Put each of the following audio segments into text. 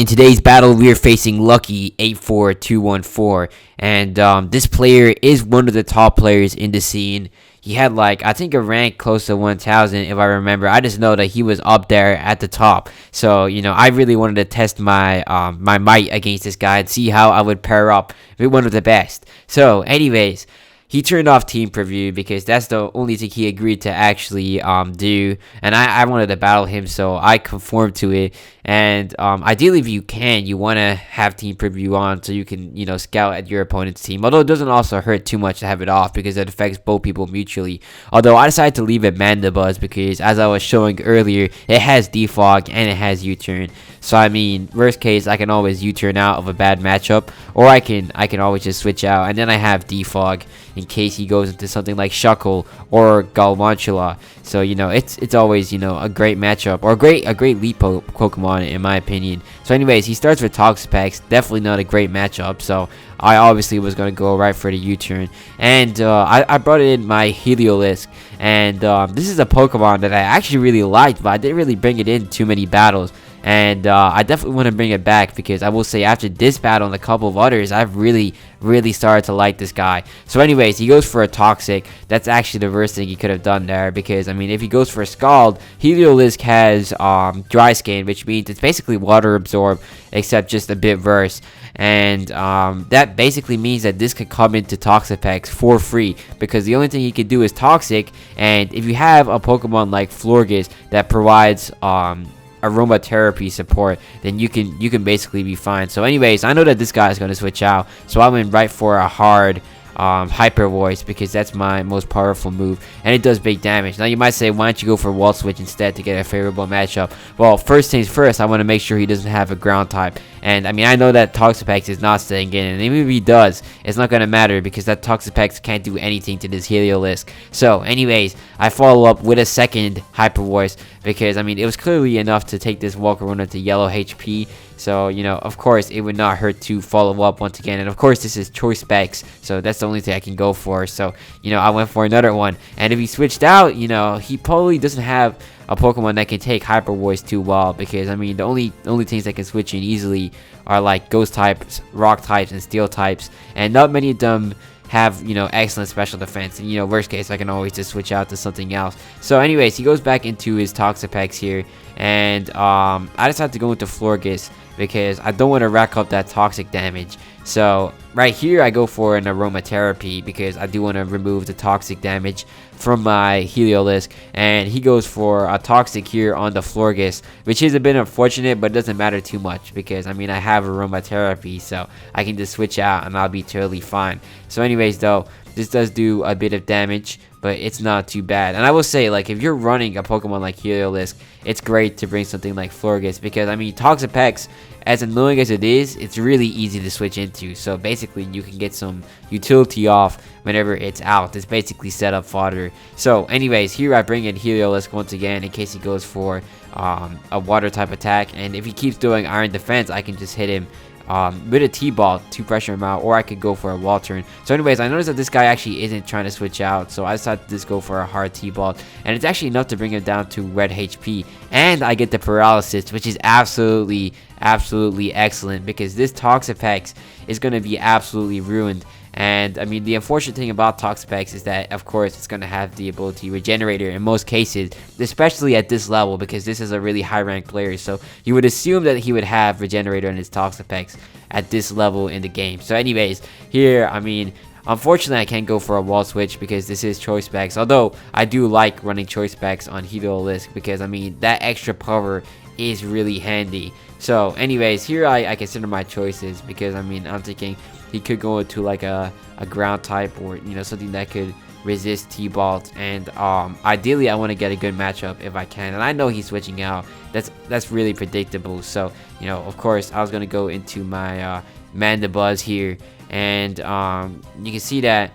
In today's battle, we are facing Lucky 84214, and this player is one of the top players in the scene. He had I think a rank close to 1000 if I remember. I just know that he was up there at the top. So, I really wanted to test my my might against this guy and see how I would pair up with one of the best. So, anyways, he turned off team preview because that's the only thing he agreed to actually do, and I wanted to battle him, so I conformed to it. And ideally, if you can, you want to have team preview on so you can scout at your opponent's team, although it doesn't also hurt too much to have it off because it affects both people mutually. Although I decided to leave it Mandibuzz because, as I was showing earlier, it has defog and it has U-turn. So I mean, worst case, I can always U-turn out of a bad matchup, or I can always just switch out, and then I have defog in case he goes into something like Shuckle or Galvantula. So it's always a great matchup, or a great lead Pokemon in my opinion. So anyways, he starts with Toxapex, definitely not a great matchup. So I obviously was gonna go right for the U-turn, and I brought in my Heliolisk, and this is a Pokemon that I actually really liked, but I didn't really bring it in too many battles. And I definitely want to bring it back because I will say after this battle and a couple of others, I've really started to like this guy. So anyways, he goes for a Toxic. That's actually the worst thing he could have done there because, I mean, if he goes for a Scald, Heliolisk has Dry Skin, which means it's basically water absorb, except just a bit worse. And that basically means that this could come into Toxapex for free because the only thing he could do is Toxic. And if you have a Pokemon like Florus that provides aromatherapy support, then you can basically be fine. So anyways, I know that this guy is going to switch out, so I went right for a hard Hyper Voice because that's my most powerful move, and it does big damage. Now you might say, why don't you go for Wall Switch instead to get a favorable matchup? Well, first things first, I want to make sure he doesn't have a ground type. And I mean, I know that Toxapex is not staying in, and even if he does, it's not gonna matter because that Toxapex can't do anything to this Heliolisk. So anyways, I follow up with a second Hyper Voice because, I mean, it was clearly enough to take this Volcarona to yellow HP. So, of course, it would not hurt to follow up once again. And, of course, this is Choice Specs, so that's the only thing I can go for. So, I went for another one. And if he switched out, he probably doesn't have a Pokemon that can take Hyper Voice too well. Because, I mean, the only things that can switch in easily are, like, Ghost types, Rock types, and Steel types. And not many of them have excellent special defense, and worst case I can always just switch out to something else. So anyways, he goes back into his Toxapex here, and I decided to go into Florgus because I don't want to rack up that toxic damage. So right here I go for an aromatherapy because I do want to remove the toxic damage from my Heliolisk, and he goes for a toxic here on the Florgus, which is a bit unfortunate, but it doesn't matter too much because, I mean, I have aromatherapy, so I can just switch out and I'll be totally fine. So anyways though, this does do a bit of damage, but it's not too bad. And I will say, like, if you're running a Pokemon like Heliolisk, it's great to bring something like Florgus because, I mean, Toxapex, as annoying as it is, it's really easy to switch into. So basically, you can get some utility off whenever it's out. It's basically set up fodder. So anyways, here I bring in Heliolisk once again in case he goes for a water type attack. And if he keeps doing Iron Defense, I can just hit him with a T-ball to pressure him out, or I could go for a wall turn. So anyways, I noticed that this guy actually isn't trying to switch out, so I decided to just go for a hard T-ball, and it's actually enough to bring him down to red HP, and I get the paralysis, which is absolutely excellent because this Toxapex is going to be absolutely ruined. And I mean, the unfortunate thing about Toxapex is that, of course, it's going to have the ability Regenerator in most cases, especially at this level because this is a really high ranked player. So you would assume that he would have Regenerator in his Toxapex at this level in the game. So anyways, here, I mean, unfortunately, I can't go for a wall switch because this is Choice Specs, although I do like running Choice Specs on Heliolisk because, I mean, that extra power is really handy. So anyways, here I consider my choices because, I mean, I'm thinking he could go into like a ground type or something that could resist T-Balls, and ideally I want to get a good matchup if I can, and I know he's switching out. That's really predictable. So of course I was gonna go into my Mandibuzz here, and you can see that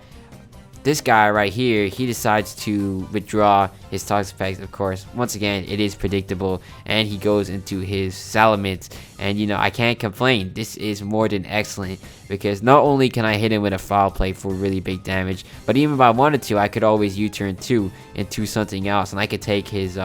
this guy right here, he decides to withdraw his Toxapex. Of course, once again, it is predictable, and he goes into his Salamence, and I can't complain. This is more than excellent because not only can I hit him with a foul play for really big damage, but even if I wanted to, I could always U-turn too into something else, and I could take his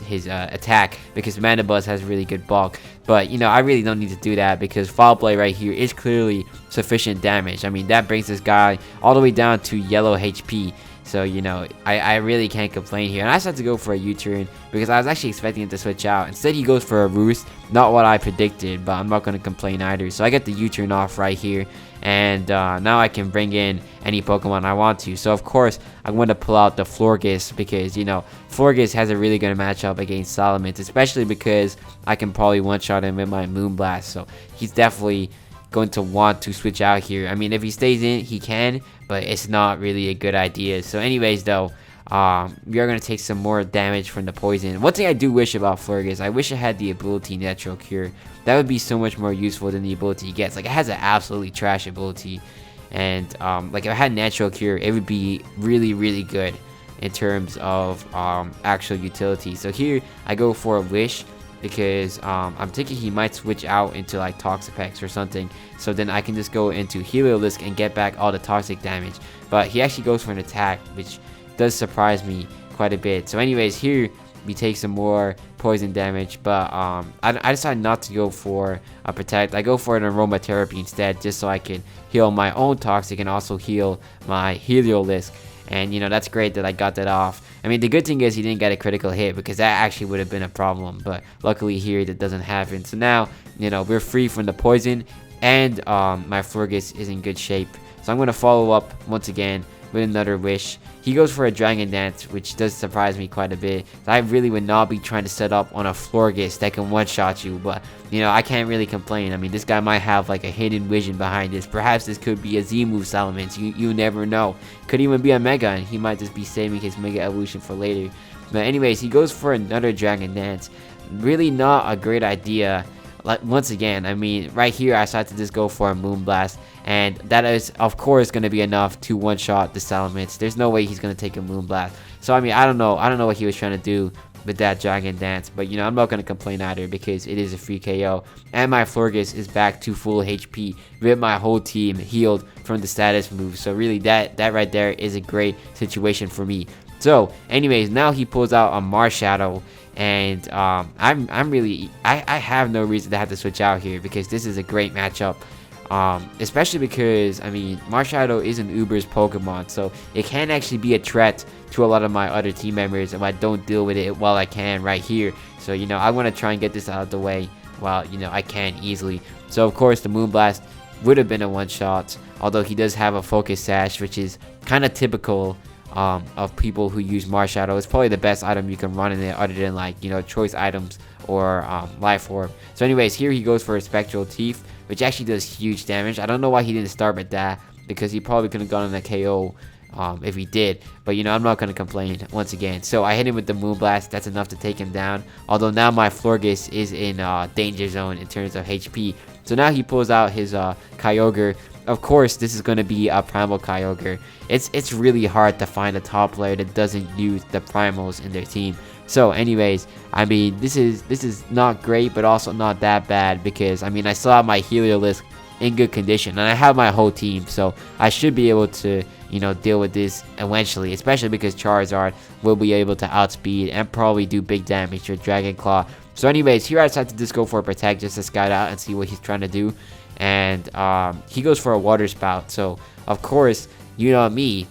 his attack, because Mandibuzz has really good bulk. But you know, I really don't need to do that because Foul Play right here is clearly sufficient damage. I mean, that brings this guy all the way down to yellow HP. So, you know, I really can't complain here. And I decided to go for a U-turn because I was actually expecting him to switch out. Instead, he goes for a Roost. Not what I predicted, but I'm not going to complain either. So I get the U-turn off right here. And now I can bring in any Pokemon I want to. So, of course, I'm going to pull out the Florus because, you know, Florus has a really good matchup against Salamence. Especially because I can probably one-shot him with my Moonblast. So, he's definitely going to want to switch out here. I mean, if he stays in, he can, but it's not really a good idea. So anyways though, we are going to take some more damage from the poison. One thing I do wish about Florus, I wish it had the ability Natural Cure. That would be so much more useful than the ability he gets. Like, it has an absolutely trash ability, and like, if I had Natural Cure, it would be really, really good in terms of actual utility. So here I go for a Wish, because I'm thinking he might switch out into like Toxapex or something, so then I can just go into Heliolisk and get back all the toxic damage. But he actually goes for an attack, which does surprise me quite a bit. So anyways, here we take some more poison damage, but I decided not to go for a protect. I go for an aromatherapy instead, just so I can heal my own toxic and also heal my Heliolisk. And you know, that's great that I got that off. I mean, the good thing is he didn't get a critical hit, because that actually would have been a problem, but luckily here that doesn't happen. So now, you know, we're free from the poison, and my Florus is in good shape. So I'm going to follow up once again with another Wish. He goes for a Dragon Dance, which does surprise me quite a bit. I really would not be trying to set up on a Florus that can one-shot you, but you know, I can't really complain. I mean, this guy might have like a hidden vision behind this. Perhaps this could be a Z-move Salamence. You never know. Could even be a Mega, and he might just be saving his Mega Evolution for later. But anyways, he goes for another Dragon Dance. Really not a great idea. Like, once again, I mean, right here I decided to just go for a Moonblast, and that is of course going to be enough to one-shot the Salamence. There's no way he's going to take a Moonblast. So I mean, I don't know what he was trying to do with that Dragon Dance, but you know, I'm not going to complain either, because it is a free KO, and my Florus is back to full HP with my whole team healed from the status move. So really, that right there is a great situation for me. So anyways, now he pulls out a Marshadow, and I have no reason to have to switch out here, because this is a great matchup, especially because, I mean, Marshadow is an Uber's Pokemon, so it can actually be a threat to a lot of my other team members if I don't deal with it while I can right here. So you know, I want to try and get this out of the way while, you know, I can easily. So of course the Moonblast would have been a one-shot, although he does have a Focus Sash, which is kind of typical of people who use Marshadow. It's probably the best item you can run in it, other than like, you know, choice items or Life Orb. So anyways, here he goes for a Spectral Teeth, which actually does huge damage. I don't know why he didn't start with that, because he probably could have gotten a KO if he did. But you know, I'm not going to complain once again. So I hit him with the Moonblast. That's enough to take him down, although now my Florus is in danger zone in terms of HP. So now he pulls out his Kyogre. Of course, this is going to be a Primal Kyogre. It's really hard to find a top player that doesn't use the Primals in their team. So anyways, I mean, this is not great, but also not that bad, because I mean, I still have my Heliolisk in good condition, and I have my whole team, so I should be able to, you know, deal with this eventually, especially because Charizard will be able to outspeed and probably do big damage to Dragon Claw. So anyways, here I decided to just go for a Protect, just to scout out and see what he's trying to do. And he goes for a Water Spout. So of course, you know me,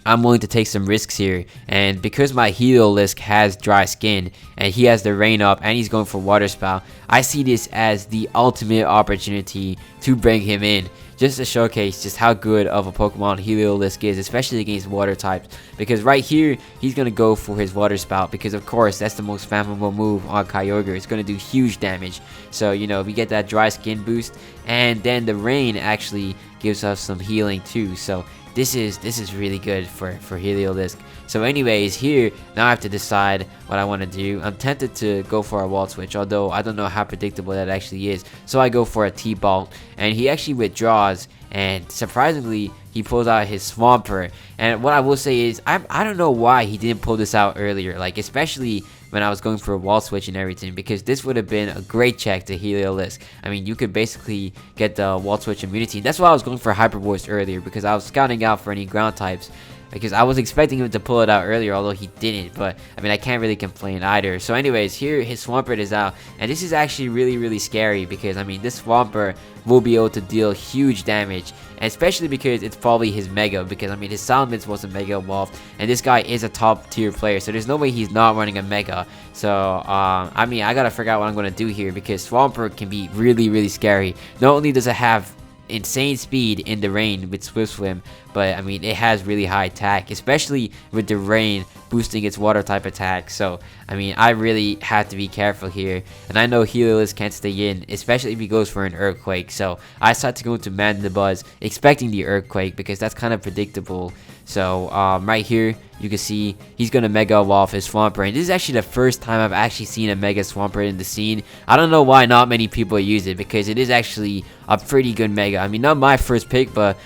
I'm willing to take some risks here, and because my Heliolisk has dry skin and he has the Rain Up and he's going for Water Spout, I see this as the ultimate opportunity to bring him in, just to showcase just how good of a Pokemon Heliolisk is, especially against water types. Because right here, he's going to go for his Water Spout, because of course that's the most flammable move on Kyogre. It's going to do huge damage. So you know, we get that dry skin boost, and then the Rain actually gives us some healing too. So this is really good for Heliolisk. So anyways, here now I have to decide what I want to do. I'm tempted to go for a Wall Switch, although I don't know how predictable that actually is. So I go for a T-Bolt, and he actually withdraws, and surprisingly he pulls out his Swampert. And what I will say is, I don't know why he didn't pull this out earlier, like especially when I was going for a Wall Switch and everything, because this would have been a great check to Heliolisk. I mean, you could basically get the Wall Switch immunity. That's why I was going for Hyper Voice earlier, because I was scouting out for any ground types. because I was expecting him to pull it out earlier, although he didn't. But I mean, I can't really complain either. So anyways, here his Swampert is out, and this is actually really scary, because I mean, this Swampert will be able to deal huge damage, and especially because it's probably his Mega, because I mean, his Salamence wasn't Mega evolved, and this guy is a top tier player, so there's no way he's not running a Mega. So I mean, I gotta figure out what I'm gonna do here, because Swampert can be really scary. Not only does it have insane speed in the rain with Swift Swim, but I mean, it has really high attack, especially with the rain boosting its water type attack. So I mean, I really have to be careful here, and I know Heliolisk can't stay in, especially if he goes for an Earthquake. So I decided to go into Mandibuzz expecting the Earthquake, because that's kind of predictable. So right here you can see he's gonna Mega Evolve his Swampert, and this is actually the first time I've actually seen a Mega Swampert in the scene. I don't know why not many people use it, because it is actually a pretty good Mega. I mean, not my first pick, but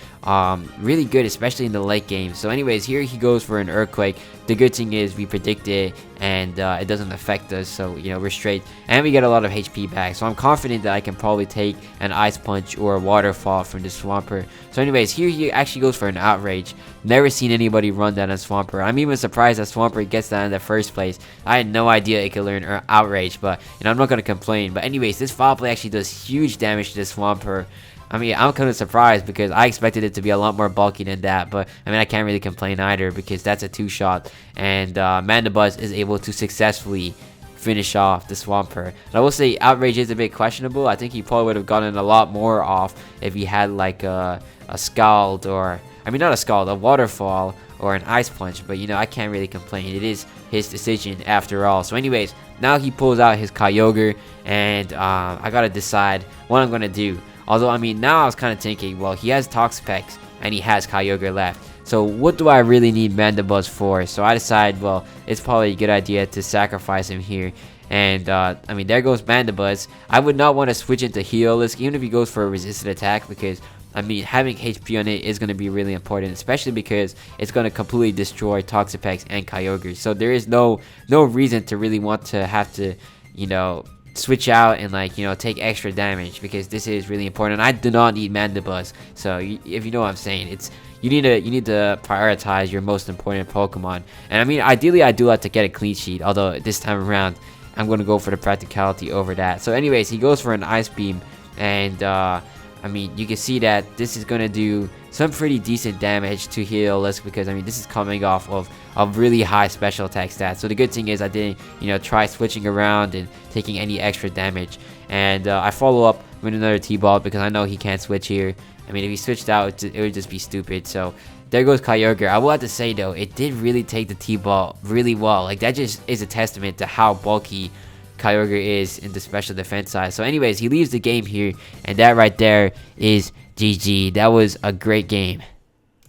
really good, especially in the late game. So anyways, here he goes for an Earthquake. The good thing is we predict it, and it doesn't affect us, so you know, we're straight, and we get a lot of HP back. So I'm confident that I can probably take an Ice Punch or a Waterfall from the Swampert. So anyways, here he actually goes for an Outrage. Never seen anybody run that on Swampert. I'm even surprised that Swampert gets that in the first place. I had no idea it could learn Outrage, but you know, I'm not gonna complain. But anyways, this Foul Play actually does huge damage to this Swampert. I mean, I'm kind of surprised, because I expected it to be a lot more bulky than that, but I mean, I can't really complain either, because that's a 2-shot, and Mandibuzz is able to successfully finish off the Swampert. And I will say Outrage is a bit questionable. I think he probably would have gotten a lot more off if he had like a Scald, or I mean, not a Scald, a Waterfall or an Ice Punch, but you know, I can't really complain. It is his decision after all. So anyways, now he pulls out his Kyogre, and I gotta decide what I'm gonna do. Although, I mean, now I was kind of thinking, well, he has Toxapex and he has Kyogre left. So what do I really need Mandibuzz for? So I decide, well, it's probably a good idea to sacrifice him here. And, I mean, there goes Mandibuzz. I would not want to switch into Heliolisk, even if he goes for a resisted attack, because, I mean, having HP on it is going to be really important, especially because it's going to completely destroy Toxapex and Kyogre. So there is no reason to really want to have to, you know, switch out and, like, you know, take extra damage, because this is really important. I do not need Mandibuzz. So if you know what I'm saying, it's you need to prioritize your most important Pokemon. And I mean, ideally I do like to get a clean sheet, although this time around I'm going to go for the practicality over that. So anyways, he goes for an Ice Beam, and I mean, you can see that this is going to do some pretty decent damage to Heliolisk, because I mean, this is coming off of a really high special attack stat. So the good thing is I didn't, you know, try switching around and taking any extra damage. And I follow up with another T-Ball, because I know he can't switch here. I mean, if he switched out, it would just be stupid. So there goes Kyogre. I will have to say though, it did really take the T-Ball really well. Like, that just is a testament to how bulky Kyogre is in the special defense side. So anyways, he leaves the game here, and that right there is GG. That was a great game.